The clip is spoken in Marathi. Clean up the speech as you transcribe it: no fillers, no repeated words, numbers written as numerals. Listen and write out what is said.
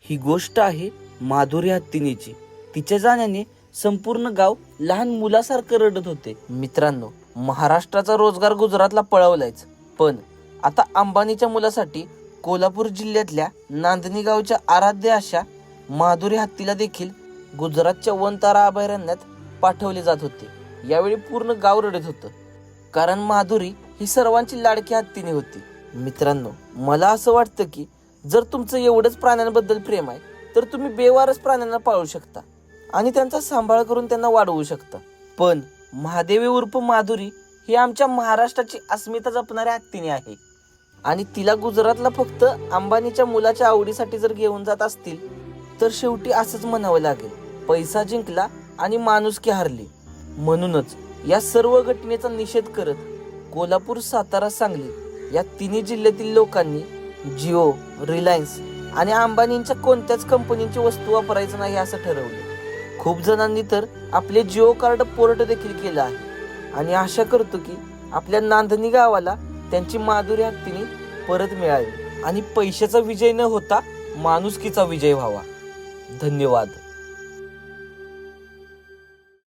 ही गोष्ट आहे माधुरी हत्तीनीची. तिच्या जाण्याने संपूर्ण गाव लहान मुलासारखं रडत होते. मित्रांनो, महाराष्ट्राचा रोजगार गुजरातला पळवलायच, पण आता अंबानीच्या मुलासाठी कोल्हापूर जिल्ह्यातल्या नांदणी गावच्या आराध्य अशा माधुरी हत्तीला देखील गुजरातच्या वनतारा अभयारण्यात पाठवले जात होते. यावेळी पूर्ण गाव रडत होतं, कारण माधुरी ही सर्वांची लाडकी हत्तीने होती. मित्रांनो, मला असं वाटतं की जर तुमचं एवढंच प्राण्यांबद्दल प्रेम आहे तर तुम्ही बेवारस प्राण्यांना पाळू शकता आणि त्यांचा सांभाळ करून त्यांना वाढवू शकता. पण महादेवी उर्फ माधुरी ही आमच्या महाराष्ट्राची अस्मिता जपणाऱ्या हत्तीने आहे आणि तिला गुजरातला फक्त अंबानीच्या मुलाच्या आवडीसाठी जर घेऊन जात असतील तर शेवटी असंच म्हणावं लागेल, पैसा जिंकला आणि माणुसकी हारली. म्हणूनच या सर्व घटनेचा निषेध करत कोल्हापूर, सातारा, सांगली या तिन्ही जिल्ह्यातील लोकांनी जिओ, रिलायन्स आणि अंबानींच्या कोणत्याच कंपनीची वस्तू वापरायचं नाही असं ठरवलं. खूप जणांनी तर आपले जिओ कार्ड पोर्ट देखील केलं आहे आणि आशा करतो की आपल्या नांदणी गावाला त्यांची माधुरी हत्तीने परत मिळावी आणि पैशाचा विजय न होता माणुसकीचा विजय व्हावा. धन्यवाद.